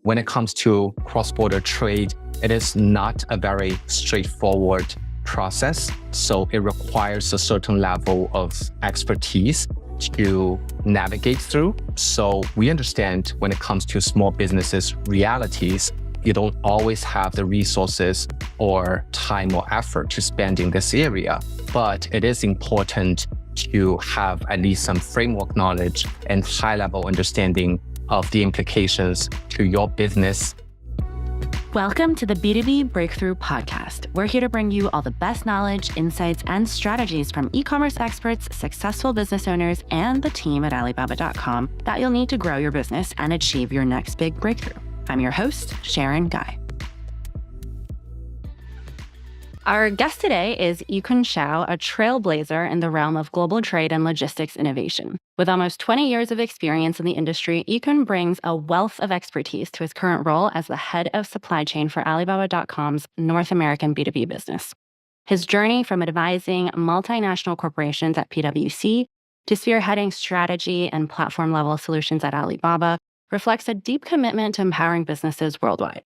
when it comes to cross-border trade, it is not a very straightforward process. So it requires a certain level of expertise to navigate through. So we understand when it comes to small businesses' realities, you don't always have the resources or time or effort to spend in this area. But it is important to have at least some framework knowledge and high-level understanding of the implications to your business. Welcome to the B2B Breakthrough podcast. We're here to bring you all the best knowledge, insights, and strategies from e-commerce experts, successful business owners, and the team at Alibaba.com that you'll need to grow your business and achieve your next big breakthrough. I'm your host, Sharon Gai. Our guest today is Yikun Shao, a trailblazer in the realm of global trade and logistics innovation. With almost 20 years of experience in the industry, Yikun brings a wealth of expertise to his current role as the head of supply chain for Alibaba.com's North American B2B business. His journey from advising multinational corporations at PwC to spearheading strategy and platform-level solutions at Alibaba reflects a deep commitment to empowering businesses worldwide.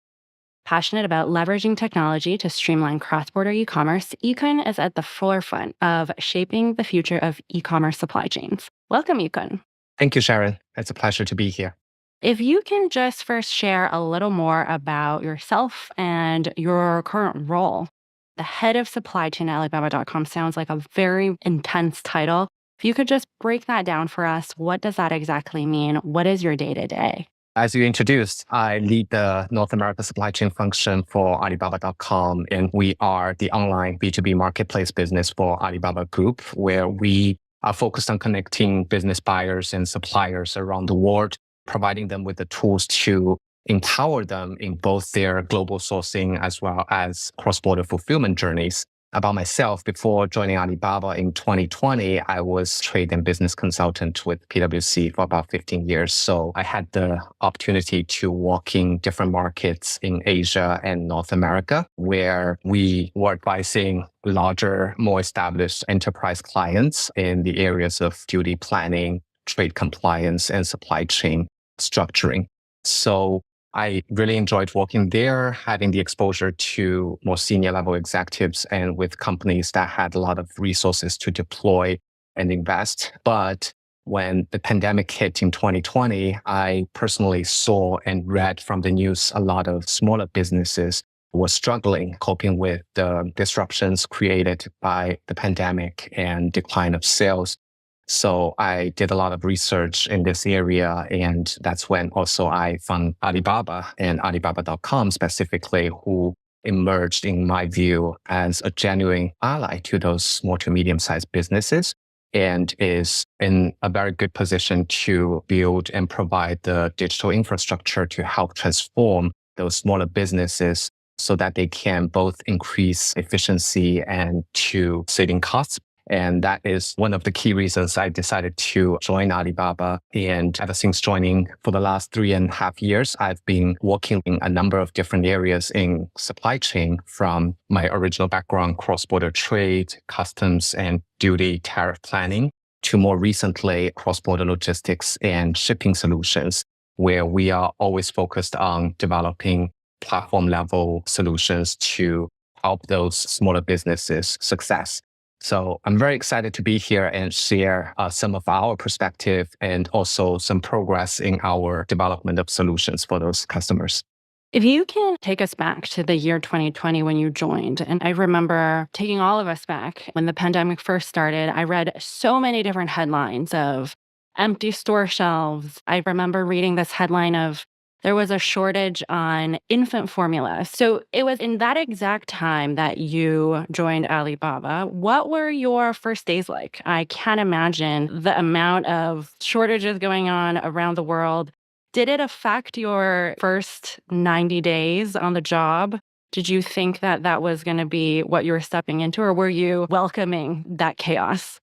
Passionate about leveraging technology to streamline cross-border e-commerce, Yikun is at the forefront of shaping the future of e-commerce supply chains. Welcome, Yikun. Thank you, Sharon. It's a pleasure to be here. If you can just first share a little more about yourself and your current role. The head of supply chain at Alibaba.com sounds like a very intense title. If you could just break that down for us, what does that exactly mean? What is your day-to-day? As you introduced, I lead the North America supply chain function for Alibaba.com, and we are the online B2B marketplace business for Alibaba Group, where we are focused on connecting business buyers and suppliers around the world, providing them with the tools to empower them in both their global sourcing as well as cross-border fulfillment journeys. About myself, before joining Alibaba in 2020, I was trade and business consultant with PwC for about 15 years. So I had the opportunity to work in different markets in Asia and North America, where we were advising larger, more established enterprise clients in the areas of duty planning, trade compliance, and supply chain structuring. So I really enjoyed working there, having the exposure to more senior level executives and with companies that had a lot of resources to deploy and invest. But when the pandemic hit in 2020, I personally saw and read from the news a lot of smaller businesses were struggling, coping with the disruptions created by the pandemic and decline of sales. So I did a lot of research in this area, and that's when also I found Alibaba and Alibaba.com specifically, who emerged, in my view, as a genuine ally to those small to medium-sized businesses and is in a very good position to build and provide the digital infrastructure to help transform those smaller businesses so that they can both increase efficiency and to saving costs. And that is one of the key reasons I decided to join Alibaba. And ever since joining for the last 3.5 years, I've been working in a number of different areas in supply chain, from my original background, cross-border trade, customs and duty tariff planning, to more recently, cross-border logistics and shipping solutions, where we are always focused on developing platform-level solutions to help those smaller businesses success. So I'm very excited to be here and share some of our perspective and also some progress in our development of solutions for those customers. If you can take us back to the year 2020 when you joined, and I remember taking all of us back when the pandemic first started, I read so many different headlines of empty store shelves. I remember reading this headline of there was a shortage on infant formula. So it was in that exact time that you joined Alibaba. What were your first days like? I can't imagine the amount of shortages going on around the world. Did it affect your first 90 days on the job? Did you think that that was going to be what you were stepping into, or were you welcoming that chaos?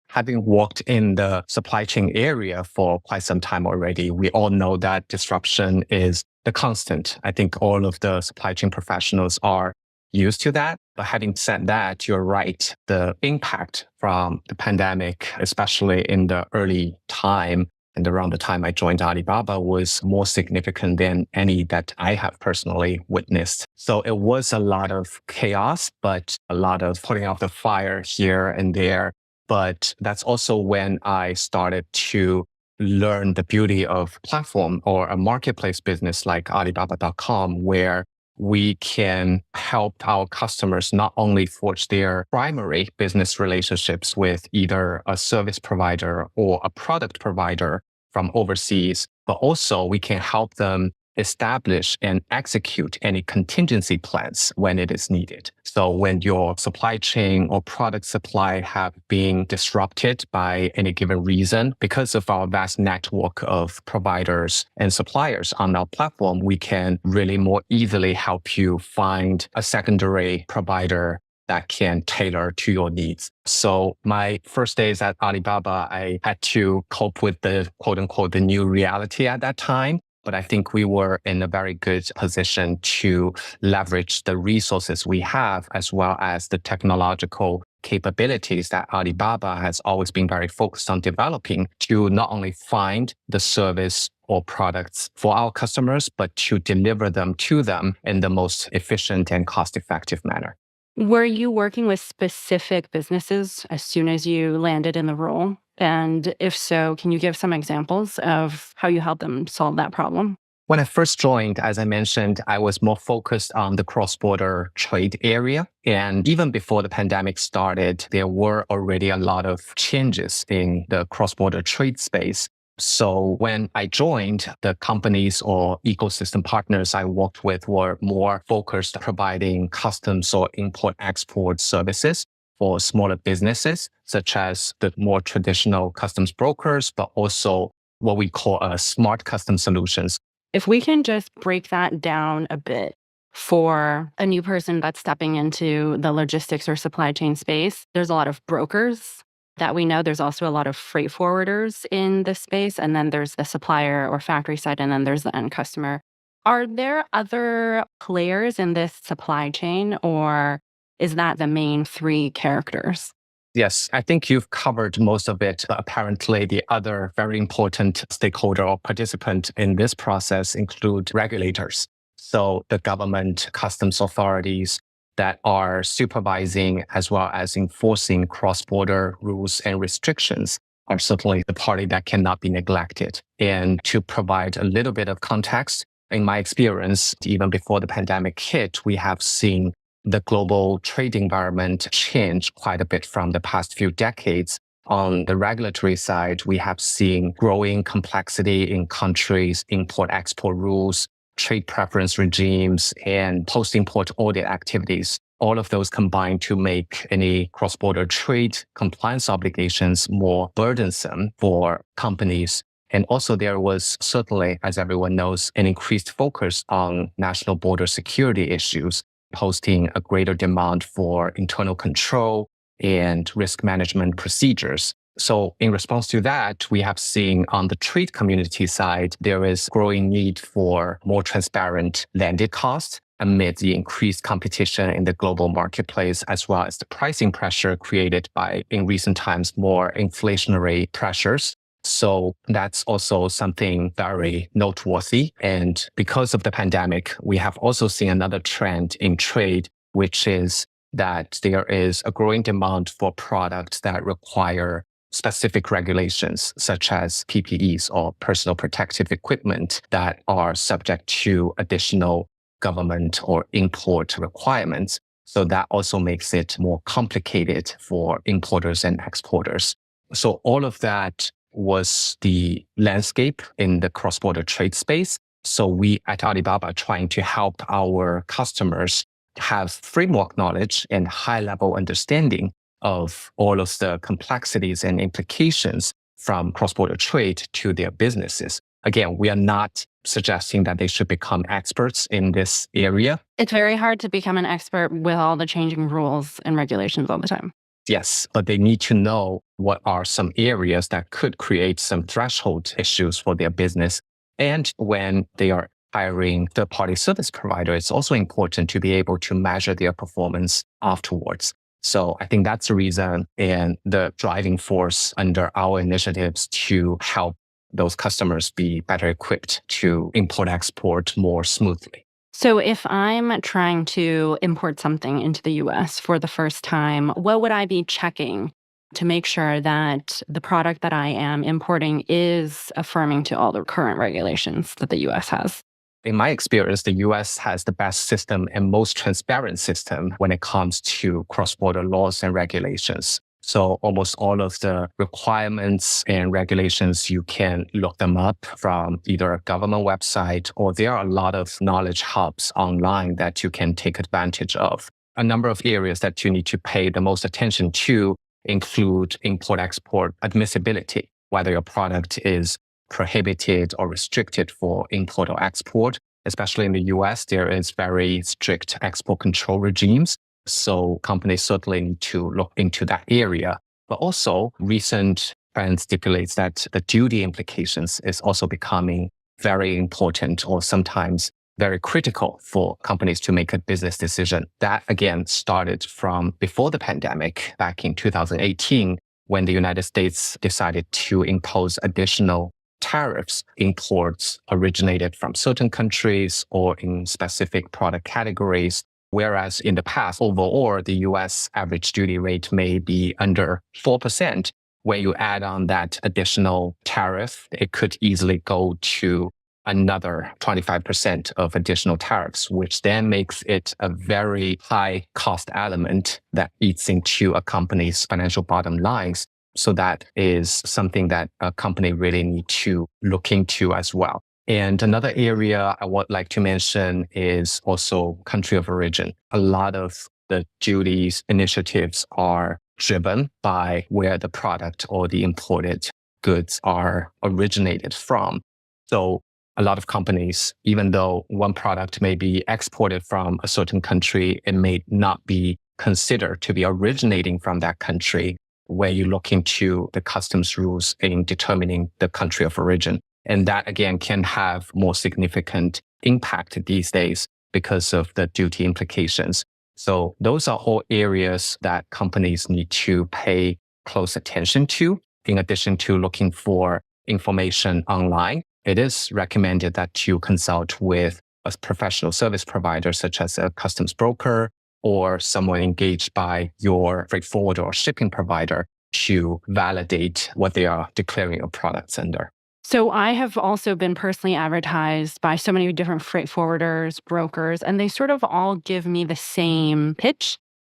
Having worked in the supply chain area for quite some time already, we all know that disruption is the constant. I think all of the supply chain professionals are used to that. But having said that, you're right. The impact from the pandemic, especially in the early time, and around the time I joined Alibaba was more significant than any that I have personally witnessed. So it was a lot of chaos, but a lot of putting out the fire here and there. But that's also when I started to learn the beauty of platform or a marketplace business like Alibaba.com, where we can help our customers not only forge their primary business relationships with either a service provider or a product provider from overseas, but also we can help them establish and execute any contingency plans when it is needed. So when your supply chain or product supply have been disrupted by any given reason, because of our vast network of providers and suppliers on our platform, we can really more easily help you find a secondary provider that can tailor to your needs. So my first days at Alibaba, I had to cope with the quote unquote, the new reality at that time. But I think we were in a very good position to leverage the resources we have, as well as the technological capabilities that Alibaba has always been very focused on developing to not only find the service or products for our customers, but to deliver them to them in the most efficient and cost-effective manner. Were you working with specific businesses as soon as you landed in the role? And if so, can you give some examples of how you helped them solve that problem? When I first joined, as I mentioned, I was more focused on the cross-border trade area. And even before the pandemic started, there were already a lot of changes in the cross-border trade space. So when I joined, the companies or ecosystem partners I worked with were more focused on providing customs or import-export services for smaller businesses, such as the more traditional customs brokers, but also what we call smart custom solutions. If we can just break that down a bit for a new person that's stepping into the logistics or supply chain space, there's a lot of brokers that we know. There's also a lot of freight forwarders in this space. And then there's the supplier or factory side, and then there's the end customer. Are there other players in this supply chain, or is that the main three characters? Yes, I think you've covered most of it. Apparently, the other very important stakeholder or participant in this process include regulators. So the government, customs authorities that are supervising as well as enforcing cross-border rules and restrictions are certainly the party that cannot be neglected. And to provide a little bit of context, in my experience, even before the pandemic hit, we have seen the global trade environment changed quite a bit from the past few decades. On the regulatory side, we have seen growing complexity in countries' import-export rules, trade preference regimes, and post-import audit activities. All of those combine to make any cross-border trade compliance obligations more burdensome for companies. And also there was certainly, as everyone knows, an increased focus on national border security issues, posting a greater demand for internal control and risk management procedures. So in response to that, we have seen on the trade community side, there is growing need for more transparent landed costs amid the increased competition in the global marketplace, as well as the pricing pressure created by, in recent times, more inflationary pressures. So that's also something very noteworthy. And because of the pandemic, we have also seen another trend in trade, which is that there is a growing demand for products that require specific regulations, such as PPEs or personal protective equipment that are subject to additional government or import requirements. So that also makes it more complicated for importers and exporters. So all of that was the landscape in the cross-border trade space. So we at Alibaba are trying to help our customers have framework knowledge and high-level understanding of all of the complexities and implications from cross-border trade to their businesses. Again, we are not suggesting that they should become experts in this area. It's very hard to become an expert with all the changing rules and regulations all the time. Yes, but they need to know what are some areas that could create some threshold issues for their business. And when they are hiring third-party service provider, it's also important to be able to measure their performance afterwards. So I think that's the reason and the driving force under our initiatives to help those customers be better equipped to import-export more smoothly. So if I'm trying to import something into the US for the first time, what would I be checking to make sure that the product that I am importing is affirming to all the current regulations that the US has? In my experience, the US has the best system and most transparent system when it comes to cross-border laws and regulations. So almost all of the requirements and regulations, you can look them up from either a government website, or there are a lot of knowledge hubs online that you can take advantage of. A number of areas that you need to pay the most attention to include import-export admissibility, whether your product is prohibited or restricted for import or export. Especially in the US, there is very strict export control regimes. So companies certainly need to look into that area. But also, recent trend stipulates that the duty implications is also becoming very important, or sometimes very critical for companies to make a business decision. That again started from before the pandemic, back in 2018, when the United States decided to impose additional tariffs imports originated from certain countries or in specific product categories. Whereas in the past, overall, the US average duty rate may be under 4%. When you add on that additional tariff, it could easily go to another 25% of additional tariffs, which then makes it a very high cost element that eats into a company's financial bottom lines. So that is something that a company really need to look into as well. And another area I would like to mention is also country of origin. A lot of the duties initiatives are driven by where the product or the imported goods are originated from. So a lot of companies, even though one product may be exported from a certain country, it may not be considered to be originating from that country, where you look into the customs rules in determining the country of origin. And that, again, can have more significant impact these days because of the duty implications. So those are all areas that companies need to pay close attention to. In addition to looking for information online, it is recommended that you consult with a professional service provider, such as a customs broker or someone engaged by your freight forwarder or shipping provider, to validate what they are declaring your products under. So I have also been personally advertised by so many different freight forwarders, brokers, and they sort of all give me the same pitch,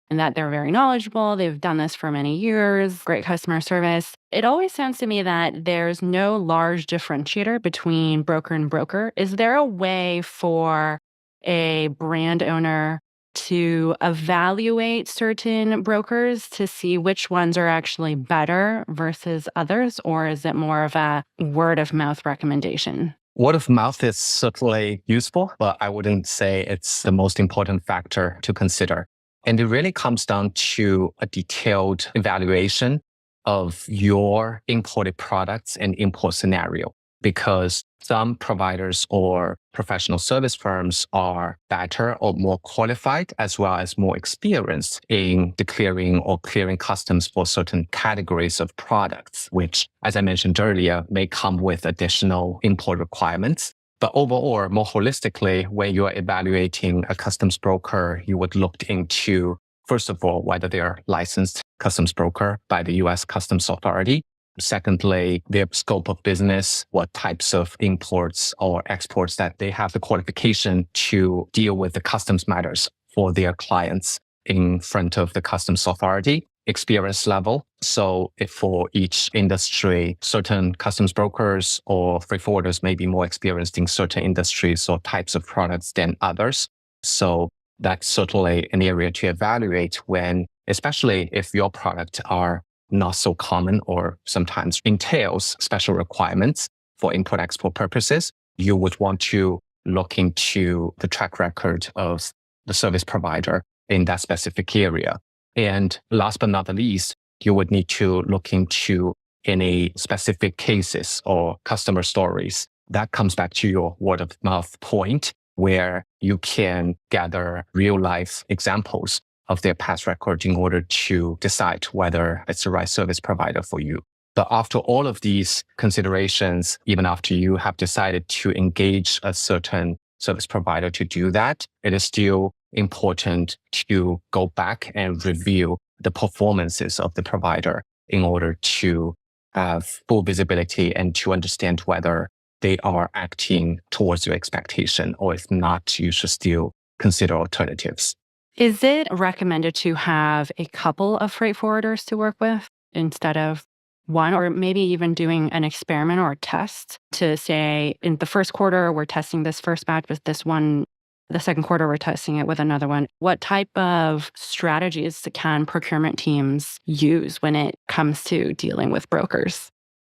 and that they're very knowledgeable. They've done this for many years, great customer service. It always sounds to me that there's no large differentiator between broker and broker. Is there a way for a brand owner to evaluate certain brokers to see which ones are actually better versus others? Or is it more of a word of mouth recommendation? Word of mouth is certainly useful, but I wouldn't say it's the most important factor to consider. And it really comes down to a detailed evaluation of your imported products and import scenario, because some providers or professional service firms are better or more qualified, as well as more experienced in declaring or clearing customs for certain categories of products, which, as I mentioned earlier, may come with additional import requirements. But overall, more holistically, when you are evaluating a customs broker, you would look into, first of all, whether they are licensed customs broker by the US Customs Authority. Secondly, their scope of business, what types of imports or exports that they have the qualification to deal with the customs matters for their clients in front of the customs authority. Experience level. So if for each industry, certain customs brokers or freight forwarders may be more experienced in certain industries or types of products than others. So that's certainly an area to evaluate when, especially if your products are not so common or sometimes entails special requirements for import-export purposes. You would want to look into the track record of the service provider in that specific area. And last but not the least, you would need to look into any specific cases or customer stories. That comes back to your word of mouth point, where you can gather real life examples of their past record in order to decide whether it's the right service provider for you. But after all of these considerations, even after you have decided to engage a certain service provider to do that, it is still important to go back and review the performances of the provider in order to have full visibility and to understand whether they are acting towards your expectation, or if not, you should still consider alternatives. Is it recommended to have a couple of freight forwarders to work with instead of one, or maybe even doing an experiment or a test to say in the first quarter, we're testing this first batch with this one, the second quarter, we're testing it with another one? What type of strategies can procurement teams use when it comes to dealing with brokers?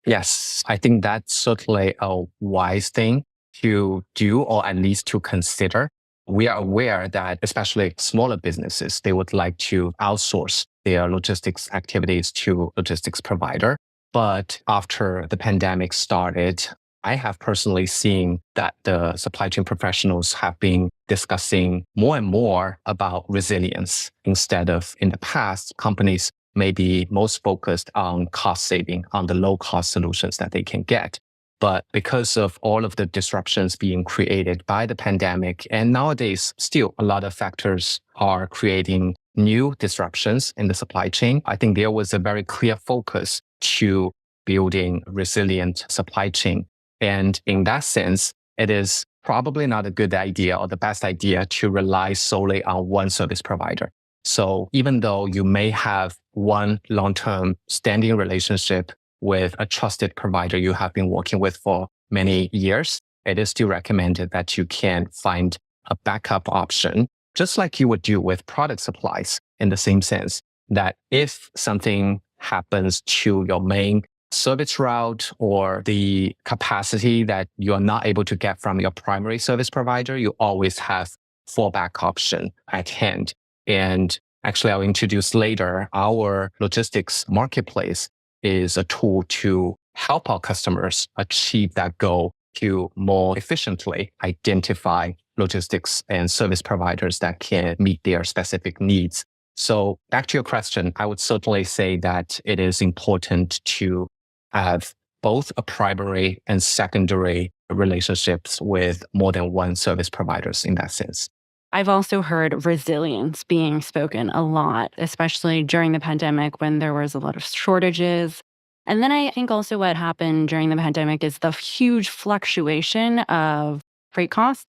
Yes, I think that's certainly a wise thing to do, or at least to consider. We are aware that especially smaller businesses, they would like to outsource their logistics activities to logistics provider. But after the pandemic started, I have personally seen that the supply chain professionals have been discussing more and more about resilience instead of in the past, companies may be most focused on cost saving, on the low cost solutions that they can get. But because of all of the disruptions being created by the pandemic, and nowadays still a lot of factors are creating new disruptions in the supply chain, I think there was a very clear focus to building resilient supply chain. And in that sense, it is probably not a good idea or the best idea to rely solely on one service provider. So even though you may have one long-term standing relationship with a trusted provider you have been working with for many years, it is still recommended that you can find a backup option, just like you would do with product supplies, in the same sense that if something happens to your main service route or the capacity that you're not able to get from your primary service provider, you always have fallback option at hand. And actually, I'll introduce later, our logistics marketplace is a tool to help our customers achieve that goal, to more efficiently identify logistics and service providers that can meet their specific needs. So back to your question, I would certainly say that it is important to have both a primary and secondary relationships with more than one service providers in that sense. I've also heard resilience being spoken a lot, especially during the pandemic when there was a lot of shortages. And then I think also what happened during the pandemic is the huge fluctuation of freight costs.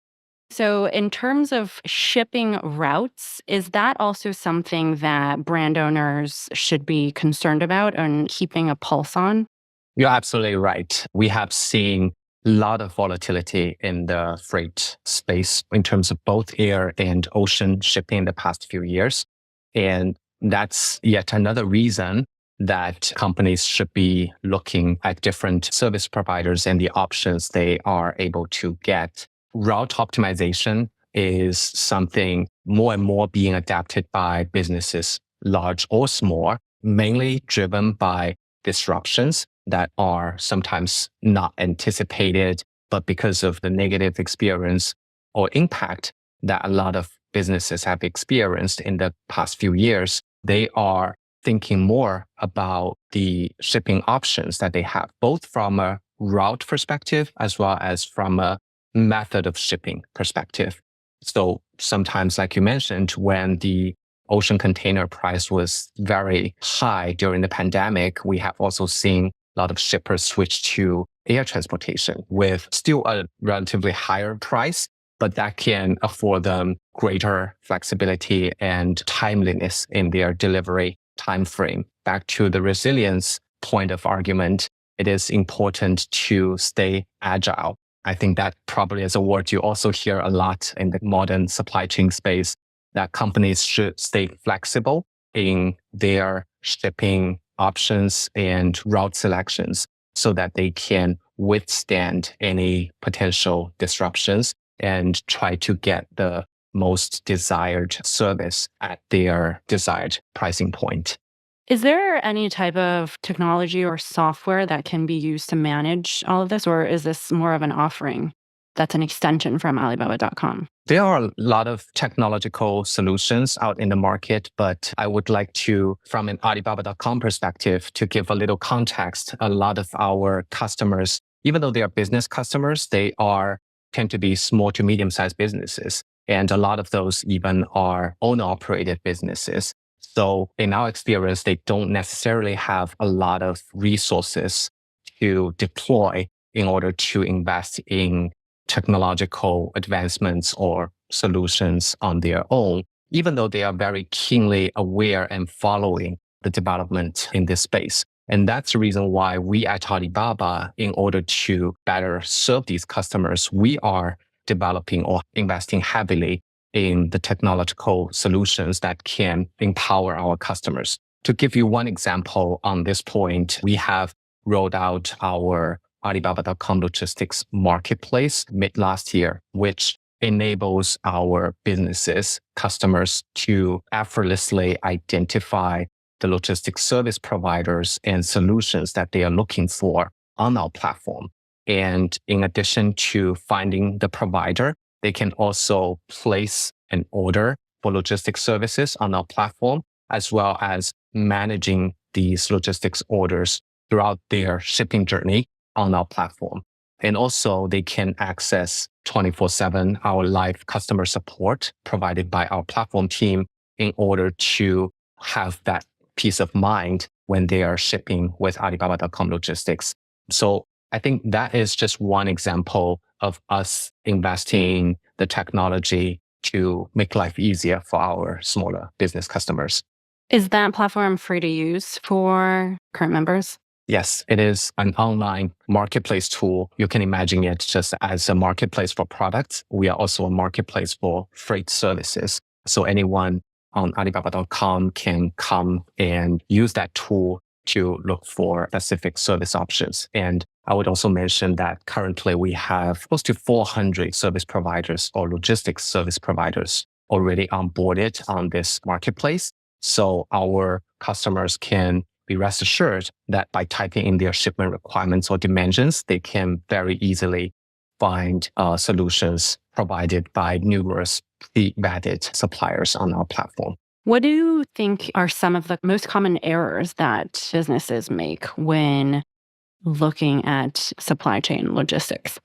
So, in terms of shipping routes, is that also something that brand owners should be concerned about and keeping a pulse on? You're absolutely right. We have seen a lot of volatility in the freight space in terms of both air and ocean shipping in the past few years. And that's yet another reason that companies should be looking at different service providers and the options they are able to get. Route optimization is something more and more being adapted by businesses, large or small, mainly driven by disruptions that are sometimes not anticipated, but because of the negative experience or impact that a lot of businesses have experienced in the past few years, they are thinking more about the shipping options that they have, both from a route perspective as well as from a method of shipping perspective. So sometimes, like you mentioned, when the ocean container price was very high during the pandemic, we have also seen a lot of shippers switch to air transportation with still a relatively higher price, but that can afford them greater flexibility and timeliness in their delivery time frame. Back to the resilience point of argument, it is important to stay agile. I think that probably is a word you also hear a lot in the modern supply chain space, that companies should stay flexible in their shipping options and route selections so that they can withstand any potential disruptions and try to get the most desired service at their desired pricing point. Is there any type of technology or software that can be used to manage all of this, or is this more of an offering? that's an extension from Alibaba.com? There are a lot of technological solutions out in the market, but I would like to, from an Alibaba.com perspective, to give a little context. A lot of our customers, even though they are business customers, tend to be small to medium-sized businesses. And a lot of those even are owner-operated businesses. So in our experience, they don't necessarily have a lot of resources to deploy in order to invest in technological advancements or solutions on their own, even though they are very keenly aware and following the development in this space. And that's the reason why we at Alibaba, in order to better serve these customers, we are developing or investing heavily in the technological solutions that can empower our customers. To give you one example on this point, we have rolled out our Alibaba.com logistics marketplace mid last year, which enables our businesses, customers to effortlessly identify the logistics service providers and solutions that they are looking for on our platform. And in addition to finding the provider, they can also place an order for logistics services on our platform, as well as managing these logistics orders throughout their shipping journey on our platform. And also they can access 24/7 our live customer support provided by our platform team in order to have that peace of mind when they are shipping with Alibaba.com logistics. So I think that is just one example of us investing the technology to make life easier for our smaller business customers. Is that platform free to use for current members? Yes, it is an online marketplace tool. You can imagine it just as a marketplace for products. We are also a marketplace for freight services. So anyone on Alibaba.com can come and use that tool to look for specific service options. And I would also mention that currently we have close to 400 service providers or logistics service providers already onboarded on this marketplace. So our customers can be rest assured that by typing in their shipment requirements or dimensions, they can very easily find solutions provided by numerous pre-vetted suppliers on our platform. What do you think are some of the most common errors that businesses make when looking at supply chain logistics?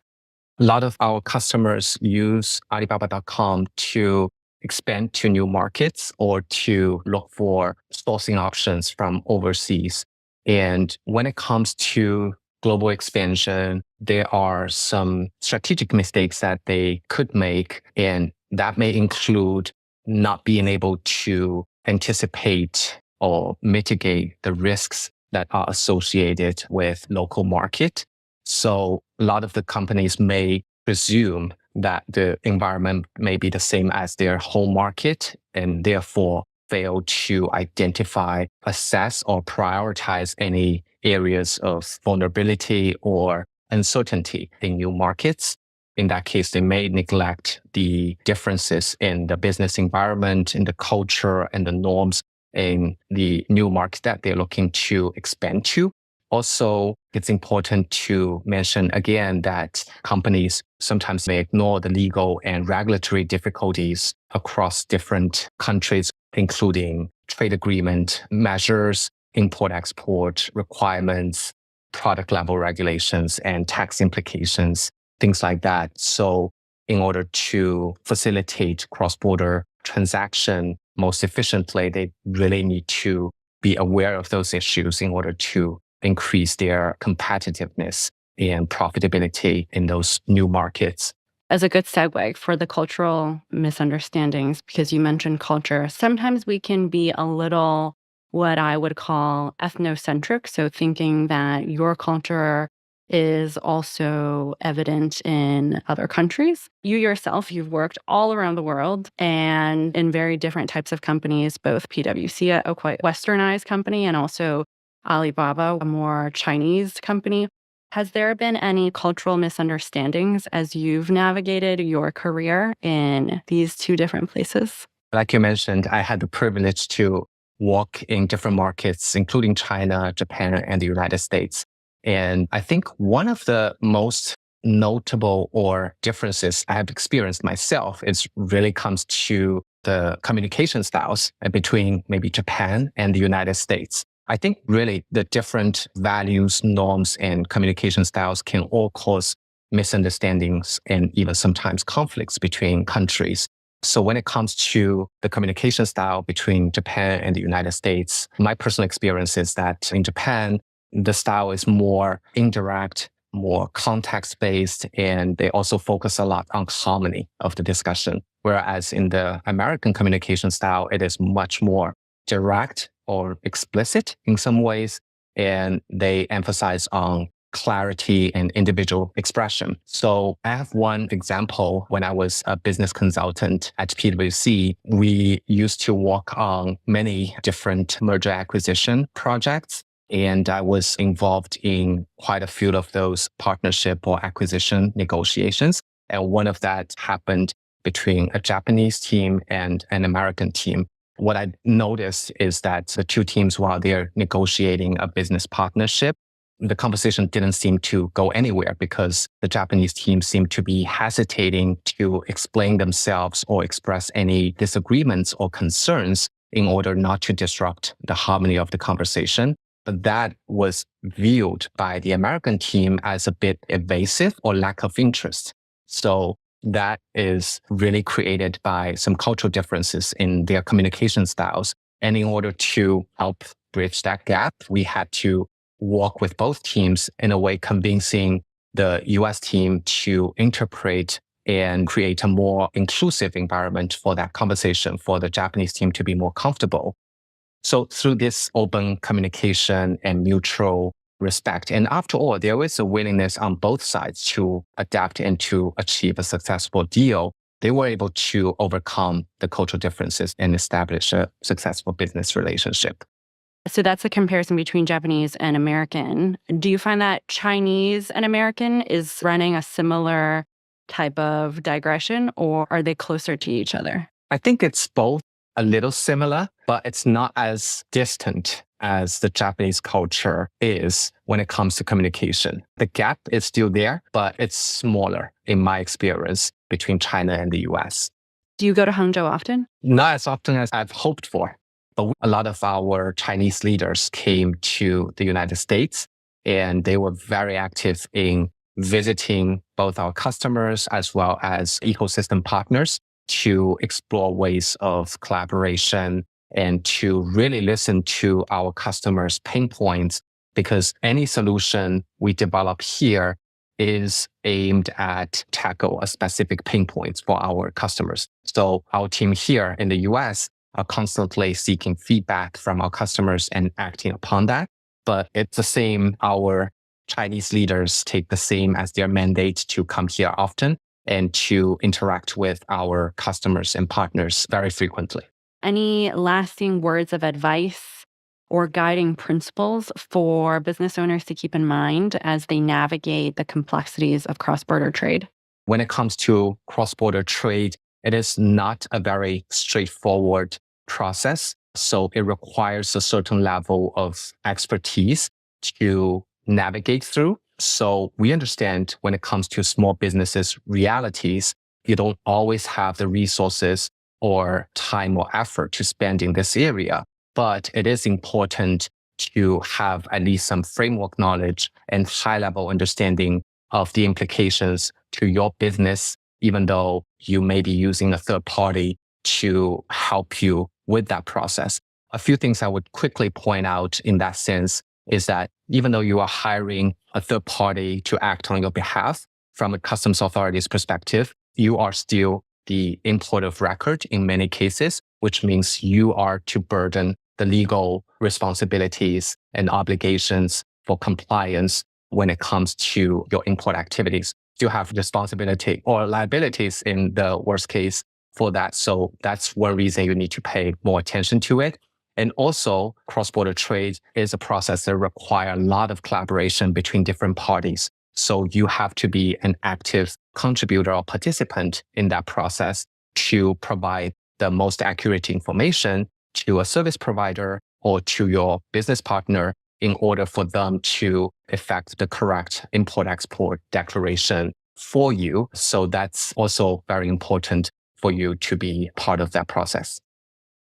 A lot of our customers use Alibaba.com to expand to new markets or to look for sourcing options from overseas. And when it comes to global expansion, there are some strategic mistakes that they could make. And that may include not being able to anticipate or mitigate the risks that are associated with local market. So a lot of the companies may presume that the environment may be the same as their home market and therefore fail to identify, assess, or prioritize any areas of vulnerability or uncertainty in new markets. In that case, they may neglect the differences in the business environment, in the culture, and the norms in the new market that they're looking to expand to. Also, it's important to mention again that companies sometimes may ignore the legal and regulatory difficulties across different countries, including trade agreement measures, import-export requirements, product level regulations, and tax implications, things like that. So in order to facilitate cross-border transaction most efficiently, they really need to be aware of those issues in order to increase their competitiveness and profitability in those new markets. As a good segue for the cultural misunderstandings, because you mentioned culture, sometimes we can be a little what I would call ethnocentric. So thinking that your culture is also evident in other countries. You yourself, you've worked all around the world and in very different types of companies, both PwC, a quite westernized company, and also Alibaba, a more Chinese company. Has there been any cultural misunderstandings as you've navigated your career in these two different places? Like you mentioned, I had the privilege to work in different markets, including China, Japan, and the United States. And I think one of the most notable or differences I have experienced myself is really comes to the communication styles between maybe Japan and the United States. I think really the different values, norms, and communication styles can all cause misunderstandings and even sometimes conflicts between countries. So when it comes to the communication style between Japan and the United States, my personal experience is that in Japan, the style is more indirect, more context-based, and they also focus a lot on harmony of the discussion. Whereas in the American communication style, it is much more direct or explicit in some ways, and they emphasize on clarity and individual expression. So I have one example. When I was a business consultant at PwC, we used to work on many different merger acquisition projects. And I was involved in quite a few of those partnership or acquisition negotiations. And one of that happened between a Japanese team and an American team. What I noticed is that the two teams, while they're negotiating a business partnership, the conversation didn't seem to go anywhere because the Japanese team seemed to be hesitating to explain themselves or express any disagreements or concerns in order not to disrupt the harmony of the conversation. But that was viewed by the American team as a bit evasive or lack of interest. So that is really created by some cultural differences in their communication styles. And in order to help bridge that gap, we had to work with both teams in a way convincing the US team to interpret and create a more inclusive environment for that conversation, for the Japanese team to be more comfortable. So through this open communication and mutual respect, and after all, there is a willingness on both sides to adapt and to achieve a successful deal. They were able to overcome the cultural differences and establish a successful business relationship. So that's a comparison between Japanese and American. Do you find that Chinese and American is running a similar type of digression, or are they closer to each other? I think it's both a little similar, but it's not as distant as the Japanese culture is when it comes to communication. The gap is still there, but it's smaller in my experience between China and the US. Do you go to Hangzhou often? Not as often as I've hoped for. But a lot of our Chinese leaders came to the United States, and they were very active in visiting both our customers as well as ecosystem partners to explore ways of collaboration and to really listen to our customers' pain points, because any solution we develop here is aimed at tackle a specific pain points for our customers. So our team here in the US are constantly seeking feedback from our customers and acting upon that. But it's the same, our Chinese leaders take the same as their mandate to come here often and to interact with our customers and partners very frequently. Any lasting words of advice or guiding principles for business owners to keep in mind as they navigate the complexities of cross-border trade? When it comes to cross-border trade, it is not a very straightforward process. So it requires a certain level of expertise to navigate through. So we understand when it comes to small businesses realities, you don't always have the resources or time or effort to spend in this area. But it is important to have at least some framework knowledge and high-level understanding of the implications to your business, even though you may be using a third party to help you with that process. A few things I would quickly point out in that sense is that even though you are hiring a third party to act on your behalf, from a customs authority's perspective, you are still the importer of record in many cases, which means you are to burden the legal responsibilities and obligations for compliance when it comes to your import activities. You have responsibility or liabilities in the worst case for that. So that's one reason you need to pay more attention to it. And also, cross-border trade is a process that requires a lot of collaboration between different parties. So you have to be an active contributor or participant in that process to provide the most accurate information to a service provider or to your business partner in order for them to effect the correct import-export declaration for you. So that's also very important for you to be part of that process.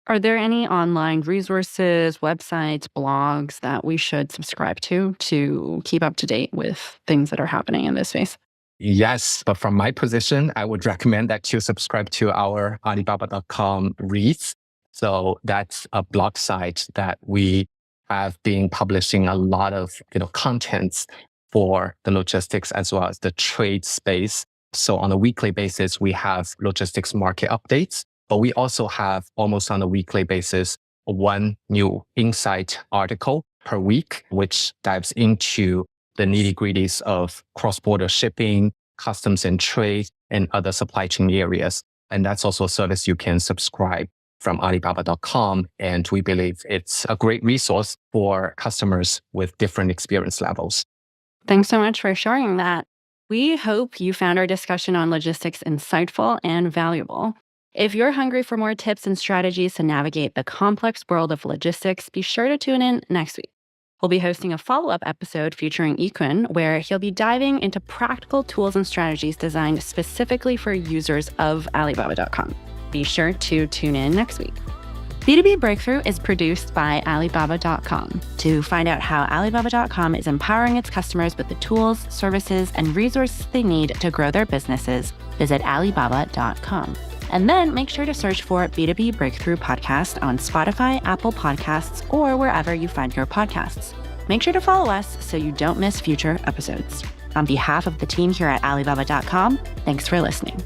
Are there any online resources, websites, blogs that we should subscribe to keep up to date with things that are happening in this space? Yes, but from my position, I would recommend that you subscribe to our Alibaba.com reads. So that's a blog site that we have been publishing a lot of contents for the logistics as well as the trade space. So on a weekly basis, we have logistics market updates, but we also have almost on a weekly basis one new insight article per week, which dives into the nitty-gritties of cross-border shipping, customs and trade, and other supply chain areas. And that's also a service you can subscribe from Alibaba.com. And we believe it's a great resource for customers with different experience levels. Thanks so much for sharing that. We hope you found our discussion on logistics insightful and valuable. If you're hungry for more tips and strategies to navigate the complex world of logistics, be sure to tune in next week. We'll be hosting a follow-up episode featuring Yikun, where he'll be diving into practical tools and strategies designed specifically for users of Alibaba.com. Be sure to tune in next week. B2B Breakthrough is produced by Alibaba.com. To find out how Alibaba.com is empowering its customers with the tools, services, and resources they need to grow their businesses, visit Alibaba.com. And then make sure to search for B2B Breakthrough Podcast on Spotify, Apple Podcasts, or wherever you find your podcasts. Make sure to follow us so you don't miss future episodes. On behalf of the team here at Alibaba.com, thanks for listening.